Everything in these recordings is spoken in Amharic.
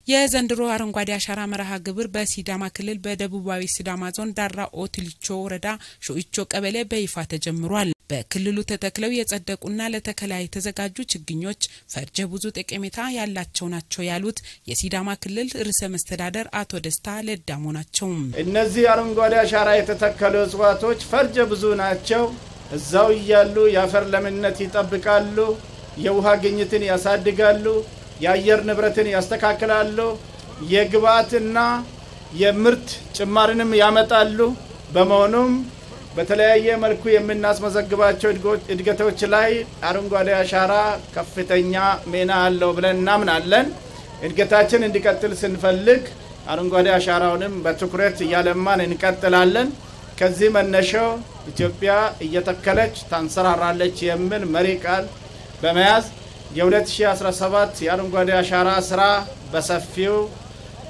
የዘንድሮ አረንጓዴ አሻራ መርሃ ግብር በሲዳማ ክልል በደቡባዊ ሲዳማ ዞን ዳራ ኦትሊቾ ወረዳ ሾኢቾ ቀበሌ በይፋ ተጀምሯል። በክልሉ ተተክለው የጸደቁና ለተከላ የተዘጋጁ ችግኞች ፈርጀ ብዙ ጠቀሜታ ያላቸው ናቸው ያሉት የሲዳማ ክልል ርዕሰ መስተዳደር አቶ ደስታ ለዳሞ ናቸው። እነዚህ አረንጓዴ አሻራ የተተከሉ እጽዋቶች ፈርጀ ብዙ ናቸው። እዛው ያሉ የአፈር ለምነት ይጠብቃሉ፣ የውሃ ግኝትን ያሳድጋሉ፣ የአየር ንብረትን ያስተካክላሉ፣ የግብአትና የምርት ጭማሪንም ያመጣሉ። በመሆኑም በተለያየ መልኩ የምናስመዘግባቸው እድገቶች ላይ አረንጓዴ አሻራ ከፍተኛ ሚና አለው ብለን እናምናለን። እድገታችን እንዲቀጥል ስንፈልግ አረንጓዴ አሻራውንም በትኩረት ያለማን እንቀጥላለን። ከዚህ መነሻው ኢትዮጵያ እየተከለች ታንሰራራለች የሚል መሪ ቃል በመያዝ የ2017 የአረንጓዴ አሻራ ስራ በሰፊው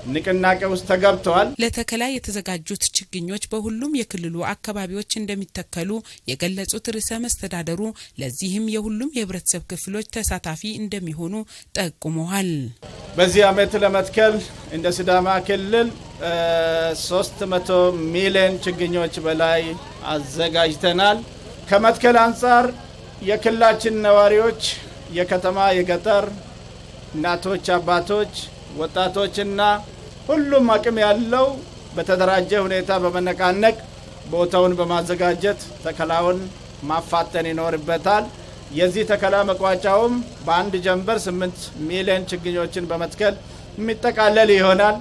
ንቅናቄ ውስጥ ተገብቷል። ለተከላ የተዘጋጁት ችግኞች በሁሉም የክልሉ አካባቢዎች እንደሚተከሉ የገለጹት ርዕሰ መስተዳደሩ ለዚህም የሁሉም የህብረተሰብ ክፍሎች ተሳታፊ እንደሚሆኑ ጠቁመዋል። በዚህ ዓመት ለመትከል እንደ ሲዳማ ክልል 300 ሚሊዮን ችግኞች በላይ አዘጋጅተናል። ከመትከል አንፃር የክልላችን ነዋሪዎች የከተማ የገጠር እናቶች፣ አባቶች፣ ወጣቶችና ሁሉም አቅም ያለው በተደራጀ ሁኔታ በመነቃነቅ ቦታውን በማዘጋጀት ተከላውን ማፋጠን ይኖርበታል። የዚህ ተከላ መቋጫውም በአንድ ጀንበር 8 ሚሊዮን ችግኞችን በመትከል የሚጠቃለል ይሆናል።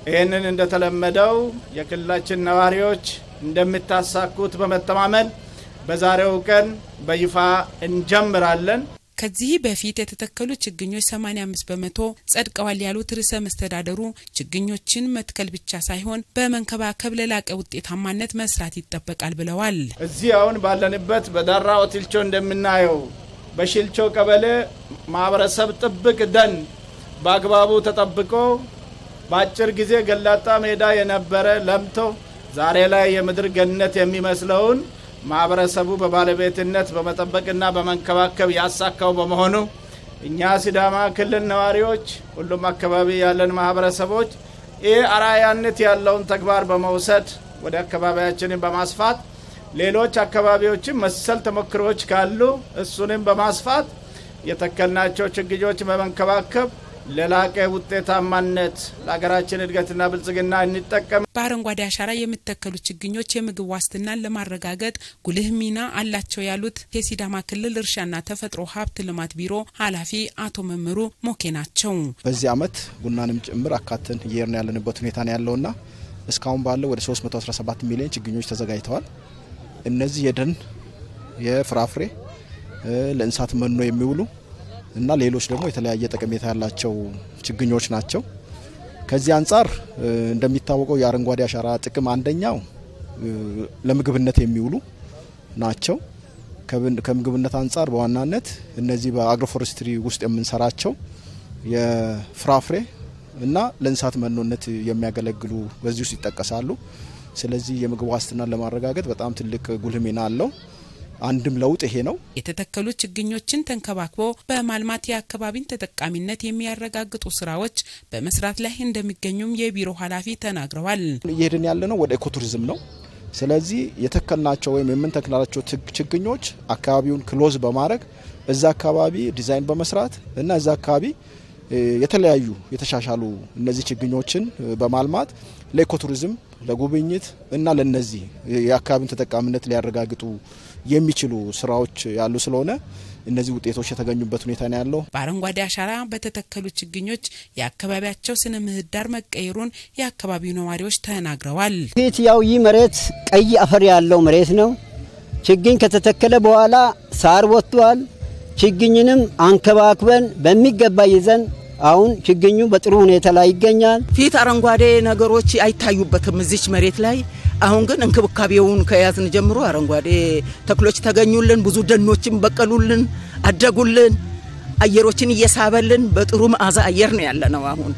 ይህንን እንደተለመደው የክልላችን ነዋሪዎች እንደምታሳኩት በመተማመን በዛሬው ቀን በይፋ እንጀምራለን። ከዚህ በፊት የተተከሉ ችግኞች 85 በመቶ ጸድቀዋል ያሉት ርዕሰ መስተዳደሩ ችግኞችን መትከል ብቻ ሳይሆን በመንከባከብ ለላቀ ውጤታማነት መስራት ይጠበቃል ብለዋል። እዚህ አሁን ባለንበት በዳራ ኦትሊቾ እንደምናየው በሽልቾ ቀበሌ ማህበረሰብ ጥብቅ ደን በአግባቡ ተጠብቆ በአጭር ጊዜ ገላጣ ሜዳ የነበረ ለምቶ ዛሬ ላይ የምድር ገነት የሚመስለውን ማህበረሰቡ በባለቤትነት በመጠበቅና በመንከባከብ ያሳካው በመሆኑ እኛ ሲዳማ ክልል ነዋሪዎች ሁሉም አካባቢ ያለን ማህበረሰቦች አራያነት ያለውን ተግባር በመውሰድ ወደ አካባቢያችንን በማስፋት ሌሎች አካባቢዎችም መሰል ተሞክሮች ካሉ እሱንም በማስፋት የተከልናቸው ችግኞች በመንከባከብ ለላቀ ውጤታማነት ለሀገራችን እድገትና ብልጽግና እንጠቀም። በአረንጓዴ አሻራ የሚተከሉ ችግኞች የምግብ ዋስትናን ለማረጋገጥ ጉልህ ሚና አላቸው ያሉት የሲዳማ ክልል እርሻና ተፈጥሮ ሀብት ልማት ቢሮ ኃላፊ አቶ መምሩ ሞኬ ናቸው። በዚህ ዓመት ቡናንም ጭምር አካተን እየርን ያለንበት ሁኔታ ነው ያለውና እስካሁን ባለው ወደ 317 ሚሊዮን ችግኞች ተዘጋጅተዋል። እነዚህ የደን የፍራፍሬ ለእንስሳት መኖ የሚውሉ እና ሌሎች ደግሞ የተለያየ ጠቀሜታ ያላቸው ችግኞች ናቸው። ከዚህ አንፃር እንደሚታወቀው የአረንጓዴ አሻራ ጥቅም አንደኛው ለምግብነት የሚውሉ ናቸው። ከምግብነት አንፃር በዋናነት እነዚህ በአግሮፎረስትሪ ውስጥ የምንሰራቸው የፍራፍሬ እና ለእንስሳት መኖነት የሚያገለግሉ በዚህ ውስጥ ይጠቀሳሉ። ስለዚህ የምግብ ዋስትናን ለማረጋገጥ በጣም ትልቅ ጉልህ ሚና አለው። አንድም ለውጥ ይሄ ነው። የተተከሉ ችግኞችን ተንከባክቦ በማልማት የአካባቢን ተጠቃሚነት የሚያረጋግጡ ስራዎች በመስራት ላይ እንደሚገኙም የቢሮ ኃላፊ ተናግረዋል። ይሄድን ያለነው ወደ ኢኮቱሪዝም ነው። ስለዚህ የተከልናቸው ወይም የምንተክላቸው ችግኞች አካባቢውን ክሎዝ በማድረግ እዛ አካባቢ ዲዛይን በመስራት እና እዛ አካባቢ የተለያዩ የተሻሻሉ እነዚህ ችግኞችን በማልማት ለኢኮቱሪዝም ለጉብኝት እና ለነዚህ የአካባቢን ተጠቃሚነት ሊያረጋግጡ የሚችሉ ስራዎች ያሉ ስለሆነ እነዚህ ውጤቶች የተገኙበት ሁኔታ ነው ያለው። በአረንጓዴ አሻራ በተተከሉ ችግኞች የአካባቢያቸው ስነ ምህዳር መቀየሩን የአካባቢው ነዋሪዎች ተናግረዋል። ያው ይህ መሬት ቀይ አፈር ያለው መሬት ነው። ችግኝ ከተተከለ በኋላ ሳር ወጥቷል። ችግኝንም አንከባክበን በሚገባ ይዘን አሁን ችግኙ በጥሩ ሁኔታ ላይ ይገኛል። ፊት አረንጓዴ ነገሮች አይታዩበትም እዚች መሬት ላይ። አሁን ግን እንክብካቤውን ከያዝን ጀምሮ አረንጓዴ ተክሎች ተገኙልን፣ ብዙ ደኖችም በቀሉልን፣ አደጉልን፣ አየሮችን እየሳበልን በጥሩ መዓዛ አየር ነው ያለነው አሁን።